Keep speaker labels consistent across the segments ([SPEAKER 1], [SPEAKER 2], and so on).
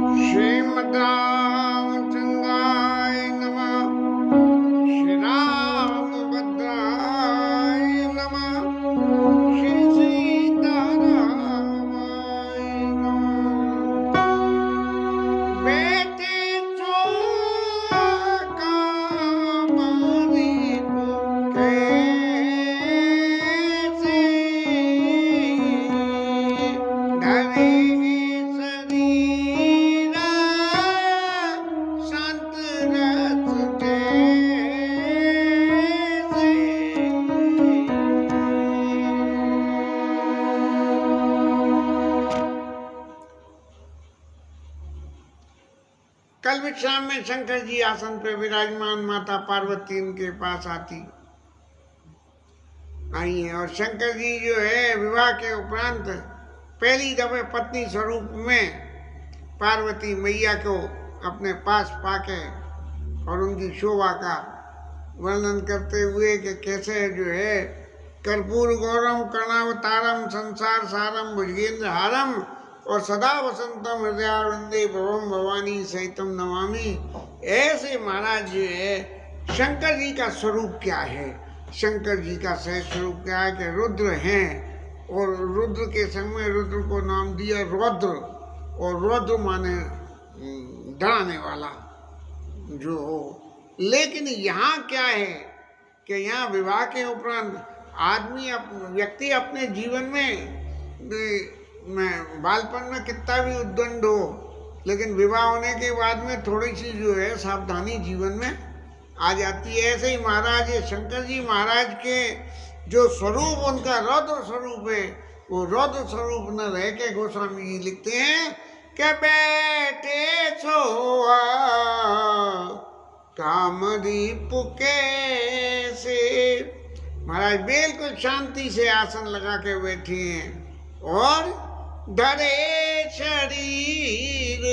[SPEAKER 1] श्रीमद्रामचन्द्राय नमः। श्री रामभद्राय नमः। श्री सीतारामाय नमः। बेटे चौकामारी कैसे ढले शरीरा शांत रस जैसे। कल विश्राम में शंकर जी आसन पे विराजमान, माता पार्वती इनके पास आई है। और शंकर जी जो है विवाह के उपरांत पहली दफे पत्नी स्वरूप में पार्वती मैया को अपने पास पाके और उनकी शोभा का वर्णन करते हुए कि कैसे जो है कर्पूर गौरम कर्णावतारम संसार सारम भुजगेंद्र हारम और सदा वसंतम हृदयारविंदे भवम भवानी सहितम नमामि। ऐसे महाराज जो है शंकर जी का स्वरूप क्या है, शंकर जी का सहज स्वरूप क्या है कि रुद्र हैं। और रुद्र के संग में रुद्र को नाम दिया रौद्र, और रौद्र माने डराने वाला जो हो। लेकिन यहाँ क्या है कि यहाँ विवाह के उपरांत आदमी व्यक्ति अपने जीवन में बालपन में कितना भी उद्दंड हो, लेकिन विवाह होने के बाद में थोड़ी सी जो है सावधानी जीवन में आ जाती है। ऐसे ही महाराज ये शंकर जी महाराज के जो स्वरूप उनका रौद्र स्वरूप है, वो रौद्र स्वरूप न रह के गोस्वामी जी लिखते हैं कि बैठे सोआ कामदीप कैसे। महाराज बिल्कुल शांति से आसन लगा के बैठे हैं और धरे शरीर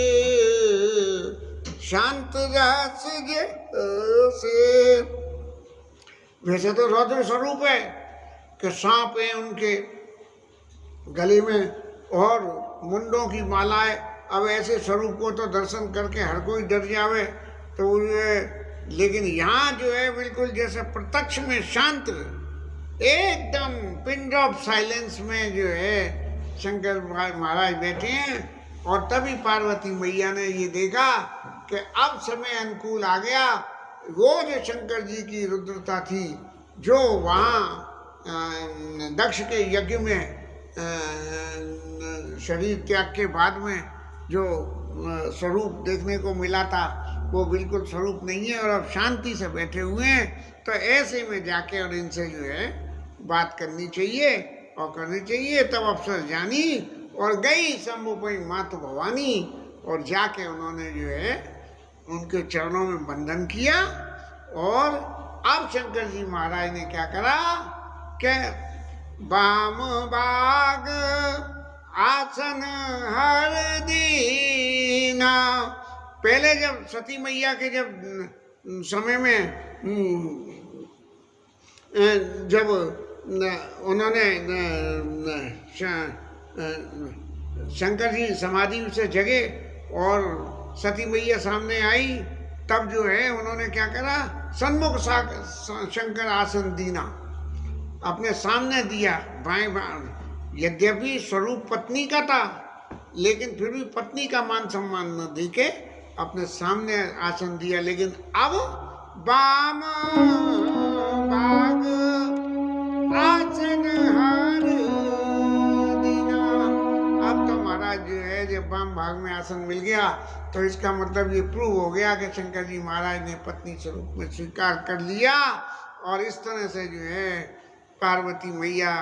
[SPEAKER 1] शांत रस जैसे। वैसे तो रौद्र स्वरूप है कि सांप है उनके गले में और मुंडों की मालाएं। अब ऐसे स्वरूप को तो दर्शन करके हर कोई डर जावे तो ये, लेकिन यहाँ जो है बिल्कुल जैसे प्रत्यक्ष में शांत एकदम पिन ड्रॉप साइलेंस में जो है शंकर महाराज बैठे हैं। और तभी पार्वती मैया ने ये देखा कि अब समय अनुकूल आ गया। वो जो शंकर जी की रुद्रता थी जो वहाँ दक्ष के यज्ञ में शरीर त्याग के बाद में जो स्वरूप देखने को मिला था वो बिल्कुल स्वरूप नहीं है और अब शांति से बैठे हुए हैं। तो ऐसे में जाके और इनसे जो है बात करनी चाहिए और करनी चाहिए। तब अफसर जानी और गई शंभुपई मातु भवानी, और जाके उन्होंने जो है उनके चरणों में बंधन किया। और अब शंकर जी महाराज ने क्या करा कि बाम बाग आसन हर दीना। पहले जब सती मैया के जब समय में जब उन्होंने शंकर जी समाधि से जगे और सती मैया सामने आई, तब जो है उन्होंने क्या करा, सन्मुख शंकर आसन दीना अपने सामने दिया बाएं बाएं। यद्यपि स्वरूप पत्नी का था लेकिन फिर भी पत्नी का मान सम्मान न दे के अपने सामने आसन दिया। लेकिन अब बाम बाग आसन हर दीना। अब तो महाराज जो है जब बाम भाग में आसन मिल गया तो इसका मतलब ये प्रूव हो गया कि शंकर जी महाराज ने पत्नी स्वरूप में स्वीकार कर लिया। और इस तरह से जो है पार्वती मैया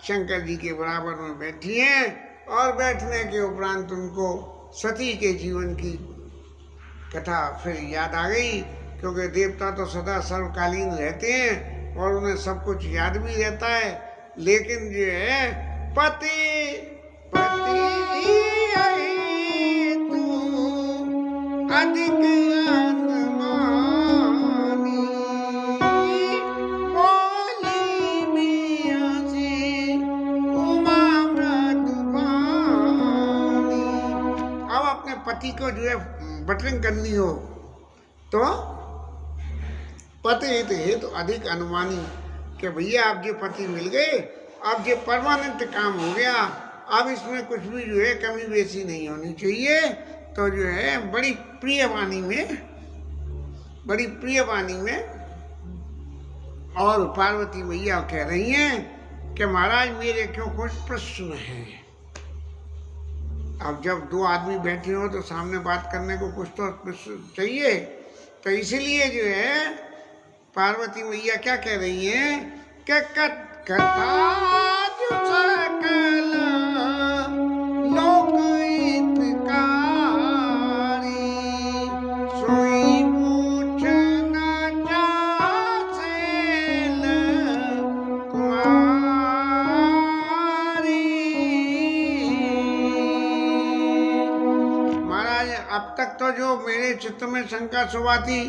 [SPEAKER 1] शंकर जी के बराबर में बैठी हैं। और बैठने के उपरांत उनको सती के जीवन की कथा फिर याद आ गई, क्योंकि देवता तो सदा सर्वकालीन रहते हैं और उन्हें सब कुछ याद भी रहता है। लेकिन जो है पति पति तू अधिक अनमानी बोली मियां से उमा मृदुबानी। अब अपने पति पति को जो है बटरिंग करनी हो तो पति हित हेतु अधिक अनुमानी, कि भैया आप जो पति मिल गए, अब जो परमानेंट काम हो गया, अब इसमें कुछ भी जो है कमी बेसी नहीं होनी चाहिए। तो जो है बड़ी प्रिय वाणी में और पार्वती मैया कह रही हैं कि महाराज मेरे क्यों कुछ प्रश्न हैं। अब जब दो आदमी बैठे हो तो सामने बात करने को कुछ तो प्रश्न चाहिए, तो इसीलिए जो है पार्वती मैया क्या कह रही हैं कि कथा जो सकल लोक हितकारी, सोई पूछ न जासेल कुमारी। महाराज अब तक तो जो मेरे चित्त में शंका सुबह थी,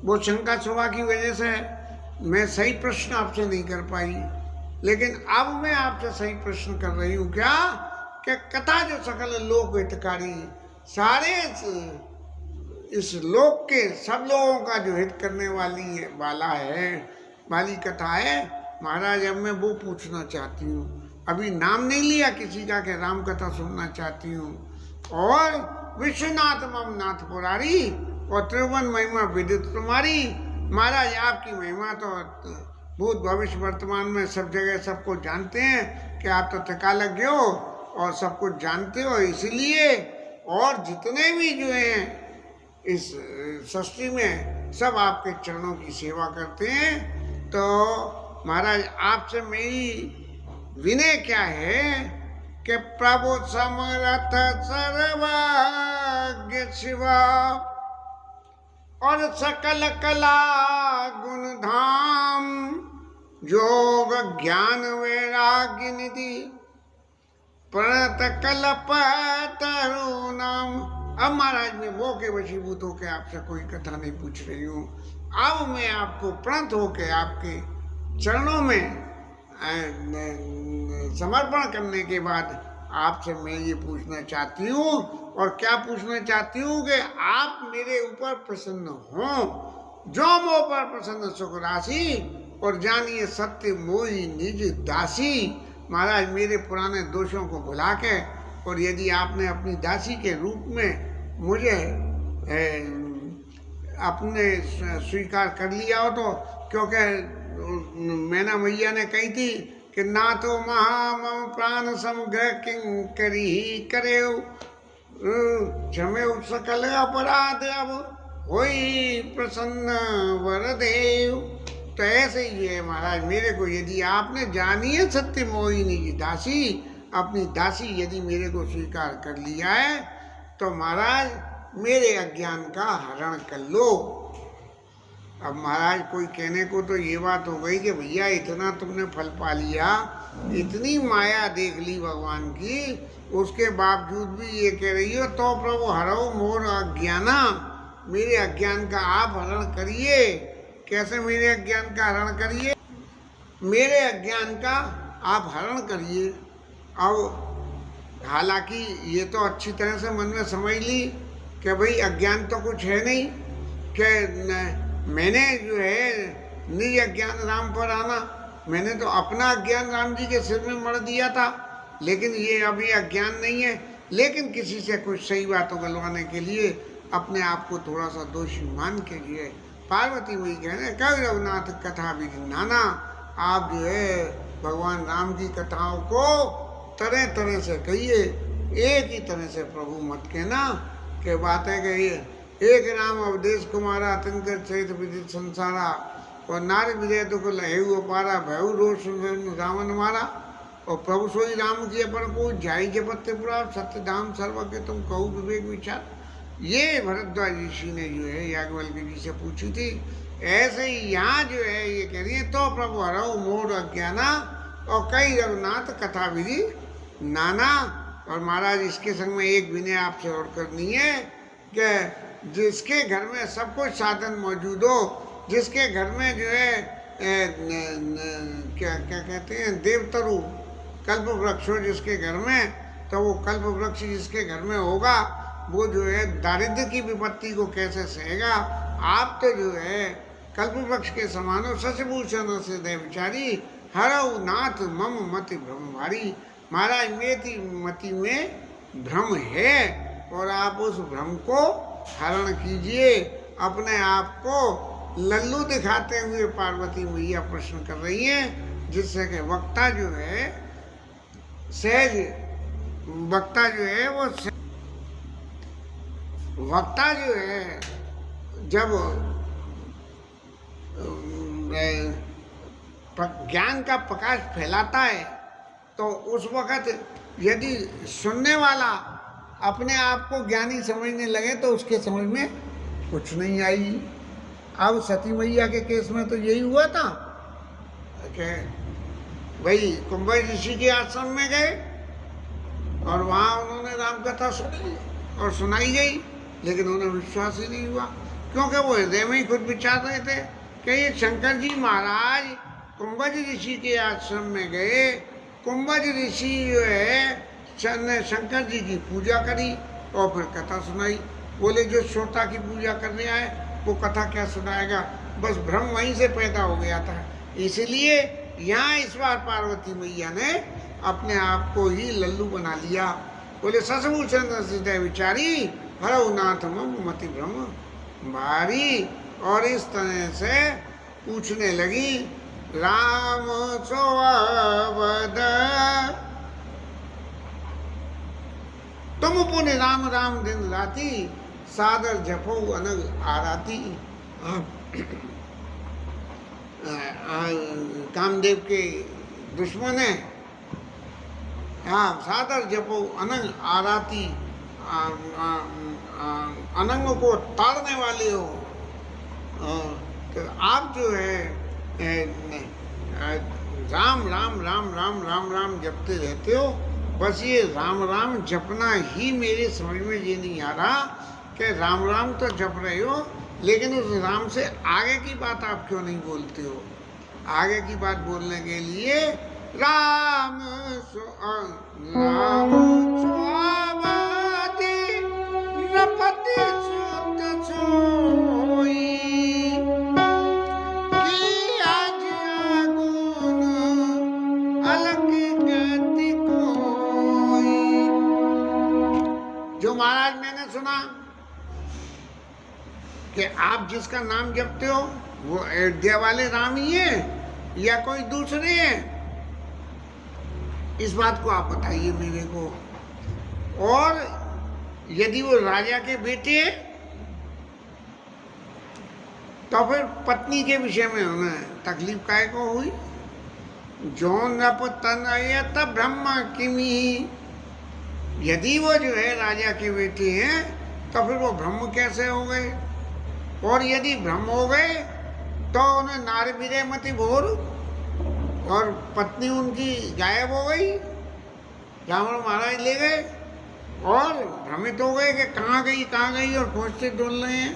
[SPEAKER 1] वो शंका सुबह की वजह से मैं सही प्रश्न आपसे नहीं कर पाई, लेकिन अब मैं आपसे सही प्रश्न कर रही हूँ। क्या कि कथा जो सकल लोक हितकारी, सारे इस लोक के सब लोगों का जो हित करने वाली कथा है। महाराज अब मैं वो पूछना चाहती हूँ, अभी नाम नहीं लिया किसी का कि राम कथा सुनना चाहती हूँ। और विश्वनाथ मम नाथ पुरारी और त्रिभुवन महिमा विदित तुम्हारी। महाराज आपकी महिमा तो भूत भविष्य वर्तमान में सब जगह सबको जानते हैं कि आप तो त्रिकालज्ञ हो और सब कुछ जानते हो, इसलिए और जितने भी जो हैं इस सृष्टि में सब आपके चरणों की सेवा करते हैं। तो महाराज आपसे मेरी विनय क्या है कि प्रभु समरथ सर्वज्ञ शिवा और सकल कला गुण धाम, योग ज्ञान वैराग्य निधि प्रणत कल्प तरु नाम। अब महाराज मैं वो के वशीभूत होकर आपसे कोई कथा नहीं पूछ रही हूँ। अब मैं आपको प्रणत होकर आपके चरणों में समर्पण करने के बाद आपसे मैं ये पूछना चाहती हूँ। और क्या पूछना चाहती हूँ कि आप मेरे ऊपर प्रसन्न हों, जो मोह पर प्रसन्न सुख राशि, और जानिए सत्य मोहि निज दासी। महाराज मेरे पुराने दोषों को भुला के, और यदि आपने अपनी दासी के रूप में मुझे अपने स्वीकार कर लिया हो, तो क्योंकि मैना मैया ने कही थी कि ना तो मम प्राण समग्र किंकरी ही करे, क्षमे सकल अपराध अब होई प्रसन्न वरदेव। तो ऐसे ही है महाराज मेरे को, यदि आपने जानिए सत्य मोहि निज दासी, अपनी दासी यदि मेरे को स्वीकार कर लिया है, तो महाराज मेरे अज्ञान का हरण कर लो। अब महाराज कोई कहने को तो ये बात हो गई कि भैया इतना तुमने फल पा लिया, इतनी माया देख ली भगवान की, उसके बावजूद भी ये कह रही हो तो प्रभु हरो मोर अज्ञाना, मेरे अज्ञान का आप हरण करिए। कैसे मेरे अज्ञान का हरण करिए? मेरे अज्ञान का आप हरण करिए। अब हालांकि ये तो अच्छी तरह से मन में समझ ली कि भाई अज्ञान तो कुछ है नहीं, कि मैंने जो है निज अज्ञान राम पर आना, मैंने तो अपना अज्ञान राम जी के सिर में मर दिया था, लेकिन ये अभी अज्ञान नहीं है। लेकिन किसी से कुछ सही बातों गलवाने के लिए अपने आप को थोड़ा सा दोषी मान के जो है पार्वती वही कहने कवि रघुनाथ कथा भी नाना, आप जो है भगवान राम की कथाओं को तरह तरह से कहिए, एक ही तरह से प्रभु मत कहना। के बात है कि एक राम अवधेश कुमारा तिनकर चरित विदित संसारा, और नारी विजय दुख लहेऊ अपारा, भयऊ रोष रावण मारा। और प्रभु सोई राम की अपन को जाई जपत्य पुराण, सत्य धाम सर्वज्ञ तुम कहू विवेक विचार। ये भरद्वाज ऋषि ने जो है याज्ञवल्क्य जी से पूछी थी। ऐसे ही यहाँ जो है ये कह रही है तो प्रभु हरऊ मोर अज्ञाना, और कई रघुनाथ कथा विधि नाना। और महाराज इसके संग में एक विनय आपसे और करनी है कि जिसके घर में सब कुछ साधन मौजूद हो, जिसके घर में जो है क्या क्या कहते हैं देवतरु कल्प वृक्ष हो, जिसके घर में तो वो कल्प वृक्ष जिसके घर में होगा वो जो है दारिद्र्य की विपत्ति को कैसे सहेगा। आप तो जो है कल्प वृक्ष के समानो शशिभूषण से देवचारी हरऊ नाथ मम मति भ्रम भारी। महाराज मेरी मति में भ्रम है और आप उस भ्रम को हरण कीजिए। अपने आप को लल्लू दिखाते हुए पार्वती मैया प्रश्न कर रही हैं, जिससे कि वक्ता जो है सहज वक्ता जो है वो वक्ता जो है जब ज्ञान का प्रकाश फैलाता है तो उस वक़्त यदि सुनने वाला अपने आप को ज्ञानी समझने लगे तो उसके समझ में कुछ नहीं आई। अब सती मैया के केस में तो यही हुआ था कि भाई कुंभज ऋषि के आश्रम में गए और वहाँ उन्होंने राम कथा सुनी और सुनाई गई, लेकिन उन्हें विश्वास ही नहीं हुआ, क्योंकि वो हृदय में ही खुद विचार रहे थे कि ये शंकर जी महाराज कुंभज ऋषि के आश्रम में गए। कुंभज ऋषि जो है शंकर जी की पूजा करी और फिर कथा सुनाई। बोले जो श्रोता की पूजा करने आए वो कथा क्या सुनाएगा, बस भ्रम वहीं से पैदा हो गया था। इसलिए यहाँ इस बार पार्वती मैया ने अपने आप को ही लल्लू बना लिया। बोले शशिभूषण से विचारी हरऊ नाथ मम मति भ्रम भारी। और इस तरह से पूछने लगी राम सो अवद तुम पुण्य राम राम दिन राती सादर जपो अनग आराती। कामदेव के दुश्मन है, हाँ सादर जपो अनंग आराती, अनंग को ताड़ने वाले हो। तो आप जो है राम राम राम राम राम राम जपते रहते हो, बस ये राम राम जपना ही मेरे समझ में ये नहीं आ रहा कि राम राम तो जप रहे हो, लेकिन उस राम से आगे की बात आप क्यों नहीं बोलते हो। आगे की बात बोलने के लिए राम राम स्वावति नपति सुत सोई की आज आगुन अलग गति कोई। जो महाराज मैंने सुना कि आप जिसका नाम जपते हो वो अयोध्या वाले राम ही है या कोई दूसरे हैं, इस बात को आप बताइए मेरे को। और यदि वो राजा के बेटे हैं तो फिर पत्नी के विषय में उन्हें तकलीफ काहे को हुई। जौन रप तनयत ब्रह्म किमी, यदि वो जो है राजा के बेटे हैं तो फिर वो ब्रह्म कैसे हो गए। और यदि ब्रह्म हो गए तो उन्हें नारी विरय मति भोर, और पत्नी उनकी गायब हो गई, रावण महाराज ले गए और भ्रमित हो गए कि कहाँ गई और खोजते डोल रहे हैं।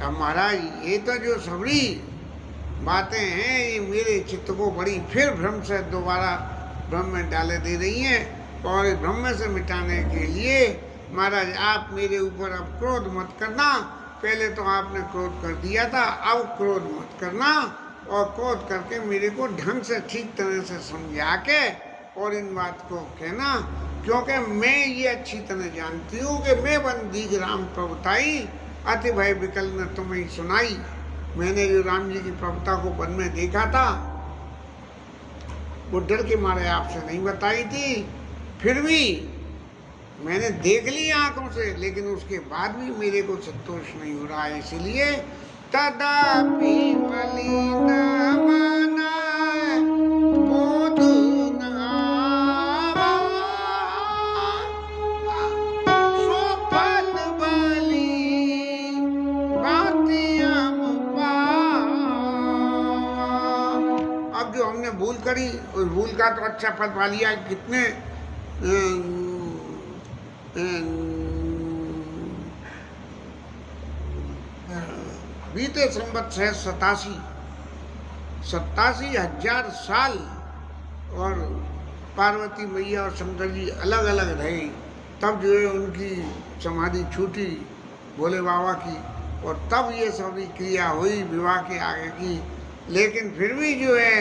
[SPEAKER 1] अब महाराज ये तो जो सबरी बातें हैं ये मेरे चित्त को बड़ी फिर भ्रम से दोबारा भ्रम में डाले दे रही हैं। और इस भ्रम से मिटाने के लिए महाराज आप मेरे ऊपर अब क्रोध मत करना। पहले तो आपने क्रोध कर दिया था, अब क्रोध मत करना और क्रोध करके मेरे को ढंग से ठीक तरह से समझा के और इन बात को कहना, क्योंकि मैं ये अच्छी तरह जानती हूँ कि मैं बंदी राम प्रभुताई अति भय विकल ने तुम्हें सुनाई। मैंने जो राम जी की प्रभुता को वन में देखा था वो डर के मारे आपसे नहीं बताई थी, फिर भी मैंने देख ली आंखों से, लेकिन उसके बाद भी मेरे को संतोष नहीं हो रहा है। इसलिए तदापि मलिन मन बोध न आवा, सोफल बलि बातियम पावा। अब जो हमने भूल करी उस भूल का तो अच्छा फल पा लिया। कितने बीते संवत है 87,000 साल और पार्वती मैया और शंकर जी अलग अलग रहे, तब जो है उनकी समाधि छूटी भोले बाबा की, और तब ये सभी क्रिया हुई विवाह के आगे की। लेकिन फिर भी जो है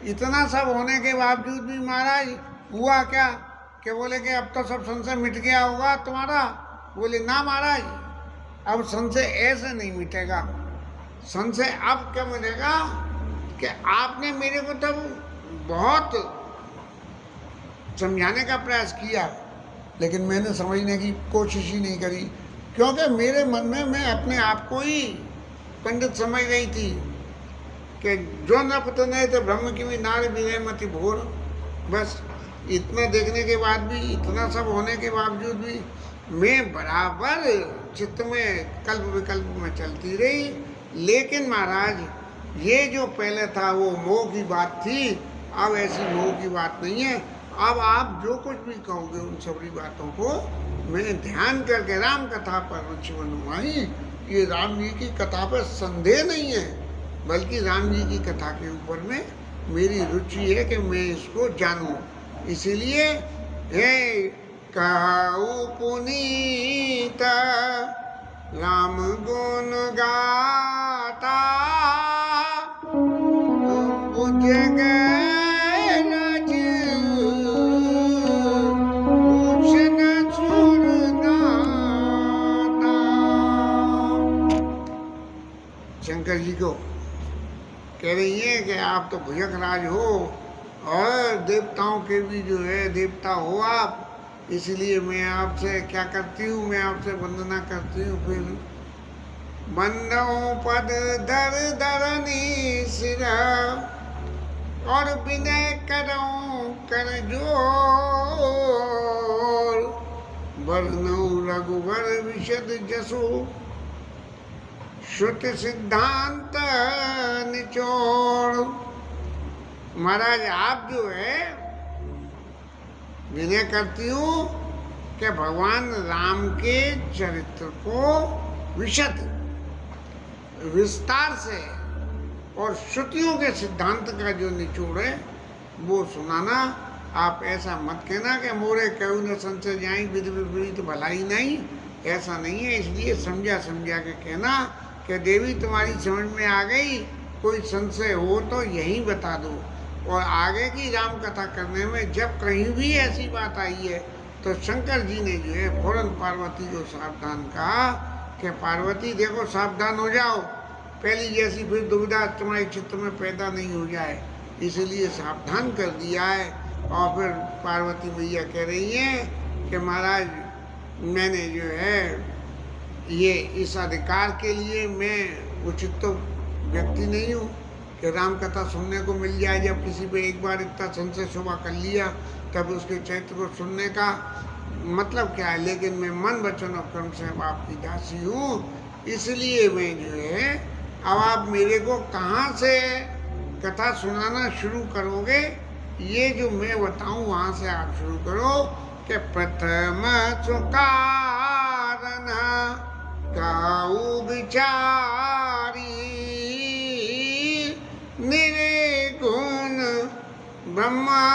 [SPEAKER 1] इतना सब होने के बावजूद भी महाराज हुआ क्या कि बोले कि अब तो सब संशय मिट गया होगा तुम्हारा। बोले ना महाराज, अब संशय ऐसे नहीं मिटेगा। संशय अब क्या मिलेगा कि आपने मेरे को तब बहुत समझाने का प्रयास किया, लेकिन मैंने समझने की कोशिश ही नहीं करी, क्योंकि मेरे मन में मैं अपने आप को ही पंडित समझ रही थी कि जो न पता नहीं तो ब्रह्म की भी नार विनय मति भोर। बस इतना देखने के बाद भी, इतना सब होने के बावजूद भी मैं बराबर चित्त में कल्प विकल्प में चलती रही। लेकिन महाराज ये जो पहले था वो मोह की बात थी, अब ऐसी मोह की बात नहीं है। अब आप जो कुछ भी कहोगे उन सभी बातों को मैं ध्यान करके राम कथा पर रुचि बनवाई। ये राम जी की कथा पर संदेह नहीं है, बल्कि राम जी की कथा के ऊपर में मेरी रुचि है कि मैं इसको जानूं। इसीलिए हे कहु पुनीत राम गुण गाता, बुझ गए रज भूषण सुरनाता। शंकर जी को कह रही है कि आप तो भुजंग राज हो और देवताओं के भी जो है देवता हो आप, इसलिए मैं आपसे क्या करती हूँ, मैं आपसे वंदना करती हूँ। फिर बंदों पद धर धरनी सिर और विनय करूं कर जोर, वर्णौ रघुवर विशद जसो श्रुति सिद्धांत निचोड़। महाराज आप जो है विनय करती हूँ कि भगवान राम के चरित्र को विशद विस्तार से और श्रुतियों के सिद्धांत का जो निचोड़ है वो सुनाना। आप ऐसा मत कहना कि मोरे कहू न संशय जाई विधि विपरीत भलाई नहीं, ऐसा नहीं है। इसलिए समझा समझा के कहना कि देवी तुम्हारी समझ में आ गई, कोई संशय हो तो यही बता दो। और आगे की राम कथा करने में जब कहीं भी ऐसी बात आई है तो शंकर जी ने जो है फौरन पार्वती को सावधान कहा कि पार्वती देखो सावधान हो जाओ, पहली जैसी फिर दुविधा तुम्हारे चित्त में पैदा नहीं हो जाए, इसलिए सावधान कर दिया है। और फिर पार्वती मैया कह रही हैं कि महाराज मैंने जो है ये इस अधिकार के लिए मैं उचित तो व्यक्ति नहीं हूँ कि राम कथा सुनने को मिल जाए। जब किसी पे एक बार इतना संशय शोभा कर लिया तब उसके चरित्र को सुनने का मतलब क्या है। लेकिन मैं मन वचन और कर्म से आपकी दासी हूँ, इसलिए मैं जो है अब आप मेरे को कहाँ से कथा सुनाना शुरू करोगे, ये जो मैं बताऊँ वहाँ से आप शुरू करो कि प्रथम सुकारण काऊ विचारी निर्गुण ब्रह्मा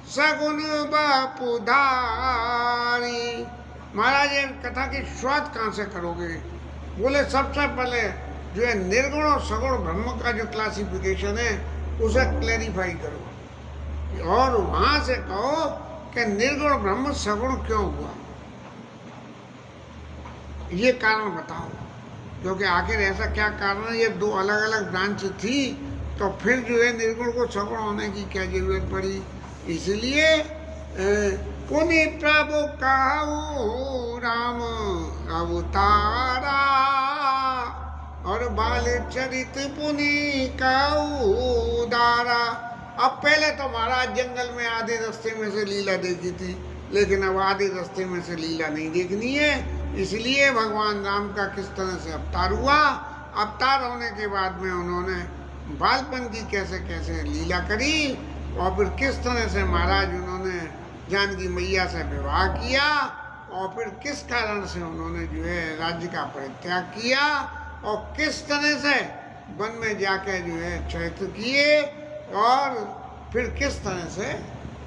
[SPEAKER 1] सगुण बापुधारी। महाराज ये कथा की शुरुआत कहाँ से करोगे? बोले सबसे पहले जो है निर्गुण और सगुण ब्रह्म का जो क्लासिफिकेशन है उसे क्लैरिफाई करो, और वहाँ से कहो कि निर्गुण ब्रह्म सगुण क्यों हुआ, ये कारण बताओ। क्योंकि आखिर ऐसा क्या कारण है, ये दो अलग अलग ब्रांच थी तो फिर जो है निर्गुण को सगुण होने की क्या जरूरत पड़ी। इसलिए पुनि प्रभु कहु राम अवतारा और बाल चरित पुनि कहु दारा। अब पहले तो महाराज जंगल में आधे रास्ते में से लीला देखी थी, लेकिन अब आधे रास्ते में से लीला नहीं देखनी है। इसलिए भगवान राम का किस तरह से अवतार हुआ, अवतार होने के बाद में उन्होंने बालपन की कैसे कैसे लीला करी, और फिर किस तरह से महाराज उन्होंने जानकी मैया से विवाह किया, और फिर किस कारण से उन्होंने जो है राज्य का परित्याग किया, और किस तरह से वन में जाकर जो है चरित्र किए, और फिर किस तरह से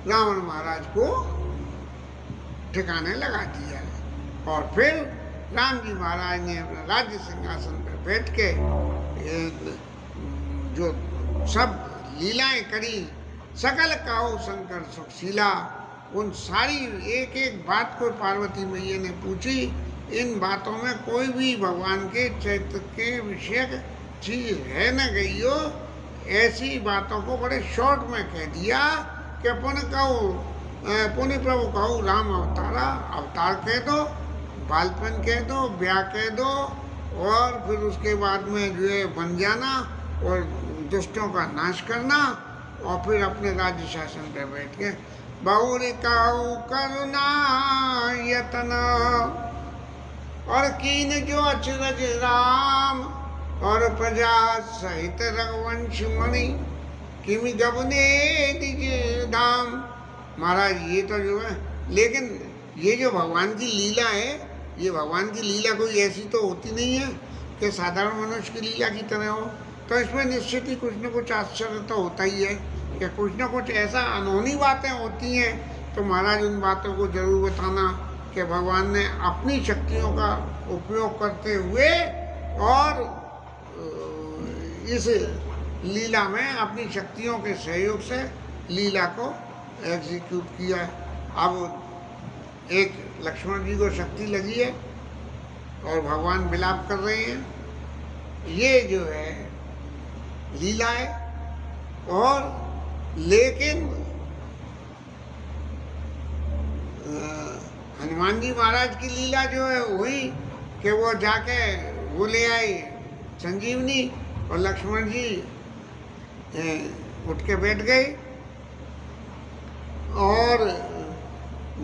[SPEAKER 1] रावण महाराज को ठिकाने लगा दिया। और फिर राम जी महाराज ने अपने राज्य सिंहासन पर बैठ के जो सब लीलाएं करी, सकल काहू शंकर सुखशीला, उन सारी एक एक बात को पार्वती मैया ने पूछी। इन बातों में कोई भी भगवान के चरित्र के विषय चीज रह न गई हो, ऐसी बातों को बड़े शॉर्ट में कह दिया कि पुण्य प्रभु कहू राम अवतारा, अवतार कह दो, बालपन कह दो, ब्याह कह दो, और फिर उसके बाद में जो है बन जाना और दुष्टों का नाश करना, और फिर अपने राज्य शासन पे बैठ के बहुरी कहू करुणा यतन, और कीन जो अचरज राम, और प्रजा सहित रघुवंश मणि, किमि गबने दीजिए धाम। महाराज ये तो जो है, लेकिन ये जो भगवान की लीला है, ये भगवान की लीला कोई ऐसी तो होती नहीं है कि साधारण मनुष्य की लीला की तरह हो। तो इसमें निश्चित ही कुछ न कुछ आश्चर्य तो होता ही है कि कुछ न कुछ ऐसा अनहोनी बातें होती हैं। तो महाराज उन बातों को जरूर बताना कि भगवान ने अपनी शक्तियों का उपयोग करते हुए और इस लीला में अपनी शक्तियों के सहयोग से लीला को एग्जीक्यूट किया। अब एक लक्ष्मण जी को शक्ति लगी है और भगवान विलाप कर रहे हैं। ये जो है लीला है। और लेकिन हनुमान जी महाराज की लीला जो है हुई कि वो जाके वो ले आए संजीवनी, और लक्ष्मण जी उठ के बैठ गए। और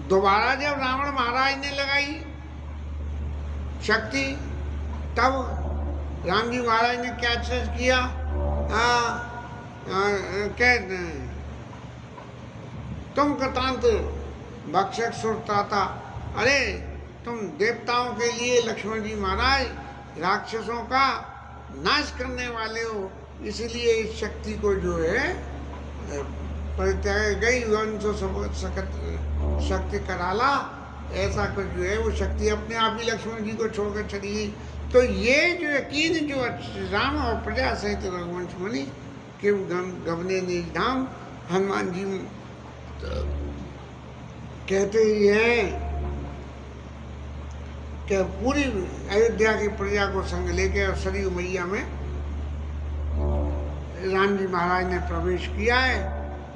[SPEAKER 1] दोबारा जब रावण महाराज ने लगाई शक्ति, तब राम जी महाराज ने क्या चीज किया, तुम कृतांत भक्षक सुरताता, अरे तुम देवताओं के लिए लक्ष्मण जी महाराज राक्षसों का नाश करने वाले हो, इसलिए इस शक्ति को जो है परित्याग गई वंशो शक्ति कराला, ऐसा कुछ जो है वो शक्ति अपने आप ही लक्ष्मण जी को छोड़कर चली गई। तो ये जो यकीन जो राम और प्रजा सहित रघुवंश मणि के गबने निज धाम, हनुमान जी कहते ही हैं कि पूरी अयोध्या की प्रजा को संग लेके और सरयू मैया में राम जी महाराज ने प्रवेश किया है।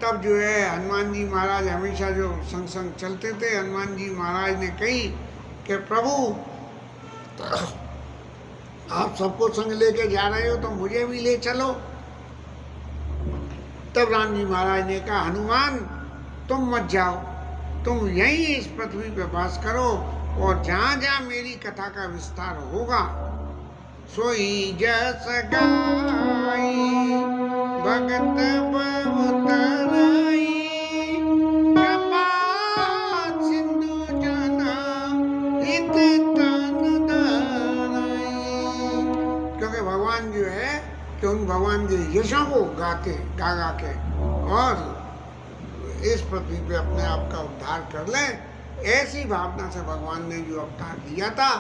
[SPEAKER 1] तब जो है हनुमान जी महाराज हमेशा जो संग संग चलते थे, हनुमान जी महाराज ने कही कि प्रभु आप सबको संग लेके जा रहे हो तो मुझे भी ले चलो। तब राम जी महाराज ने कहा हनुमान तुम मत जाओ, तुम यहीं इस पृथ्वी पे वास करो, और जहाँ जहाँ मेरी कथा का विस्तार होगा सोई जस गाई भगत बहुतराई, कृपा सिंधु जना इत तन धराई। क्योंकि भगवान जो है कि उन भगवान के यशों को गाते गा गा के और इस पृथ्वी पे अपने आप का उद्धार कर ले, ऐसी भावना से भगवान ने जो अवतार लिया था,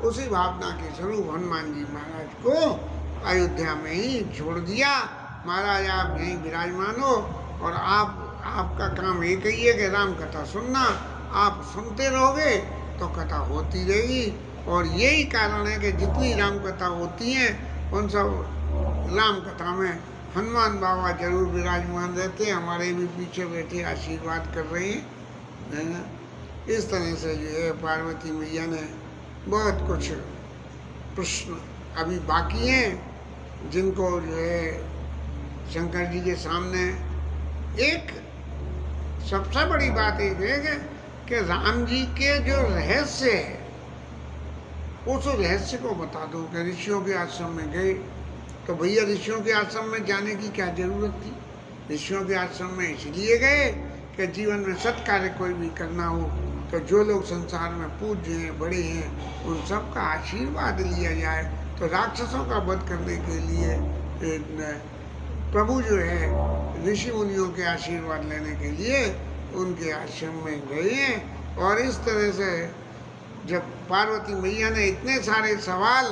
[SPEAKER 1] उसी भावना के स्वरूप हनुमान जी महाराज को अयोध्या में ही छोड़ दिया। महाराज आप यहीं विराजमान हो, और आपका काम एक ही है कि राम कथा सुनना। आप सुनते रहोगे तो कथा होती रहेगी, और यही कारण है कि जितनी राम कथा होती हैं उन सब राम कथा में हनुमान बाबा जरूर विराजमान रहते हैं, हमारे भी पीछे बैठे आशीर्वाद कर रहे हैं। इस तरह से जो है पार्वती मैया ने बहुत कुछ प्रश्न अभी बाकी हैं, जिनको जो है शंकर जी के सामने एक सबसे बड़ी बात एक है कि राम जी के जो रहस्य है उस रहस्य को बता दो। कि ऋषियों के आश्रम में गए तो भैया ऋषियों के आश्रम में जाने की क्या जरूरत थी। ऋषियों के आश्रम में इसलिए गए कि जीवन में सत् कार्य कोई भी करना हो तो जो लोग संसार में पूज्य हैं, बड़े हैं, उन सब का आशीर्वाद लिया जाए। तो राक्षसों का वध करने के लिए प्रभु जो है ऋषि मुनियों के आशीर्वाद लेने के लिए उनके आश्रम में गए। और इस तरह से जब पार्वती मैया ने इतने सारे सवाल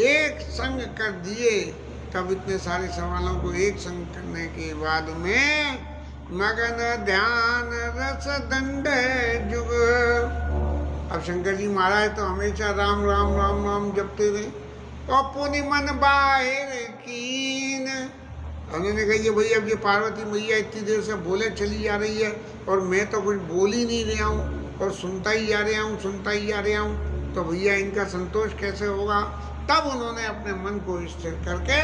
[SPEAKER 1] एक संग कर दिए, तब इतने सारे सवालों को एक संग करने के बाद में मगन ध्यान रस दंड जुग। अब शंकर जी महाराज तो हमेशा राम राम राम राम जपते रहे। और पुनि मन बाहिर कीन, उन्होंने कहा ये भैया अब ये पार्वती मैया इतनी देर से बोले चली जा रही है और मैं तो कुछ बोल ही नहीं रहा हूँ और सुनता ही जा रहा हूँ, सुनता ही जा रहा हूँ, तो भैया इनका संतोष कैसे होगा। तब उन्होंने अपने मन को स्थिर करके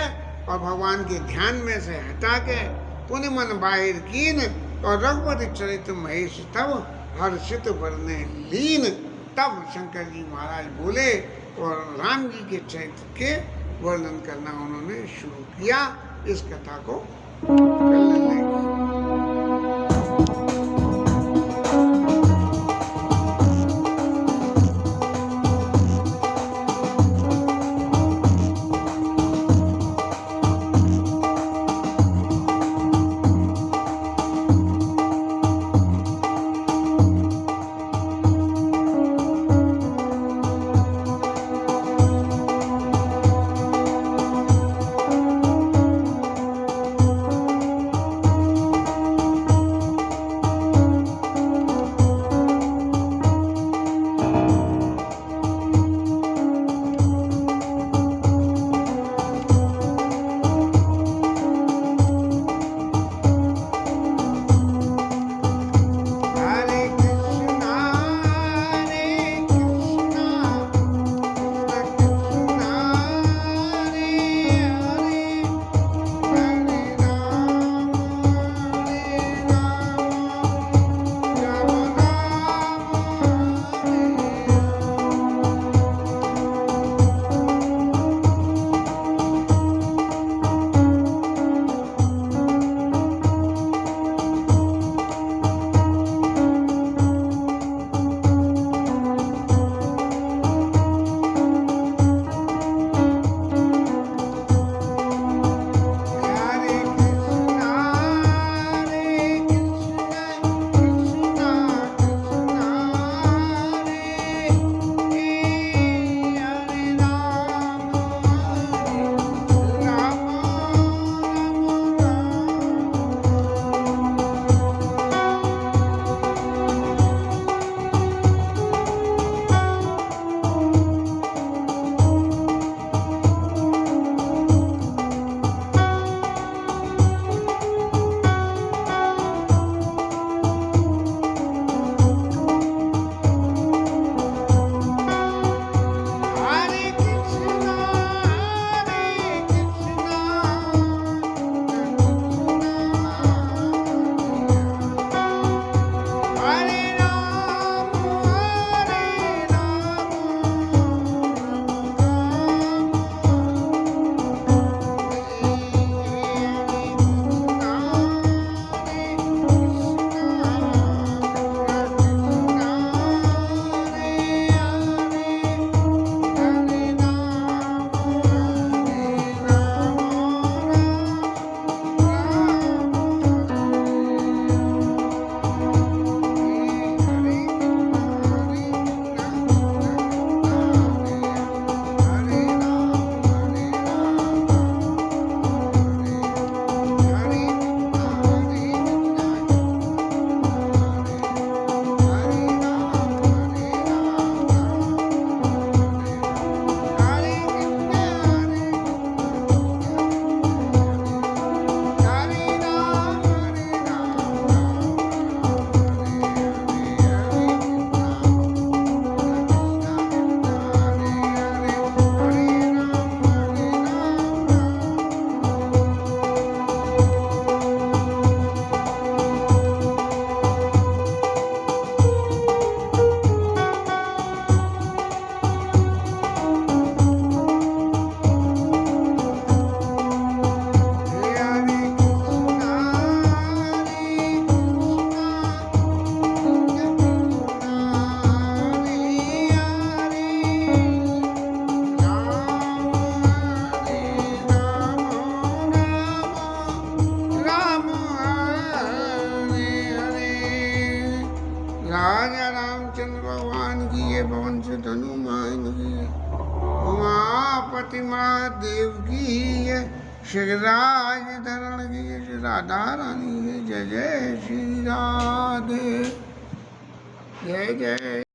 [SPEAKER 1] और भगवान के ध्यान में से हटा के पुनि मन बाहिर कीन और रघुपति चरित महेश तब हर्षित बरने लीन। तब शंकर जी महाराज बोले और राम जी के चरित्र के वर्णन करना उन्होंने शुरू किया। इस कथा को कल लेंगे। है, पवन से हनुमान की है, उमापति महादेव की है, शिवराज धरण की है, राधा रानी है। जय जय श्री राधे, जय जय।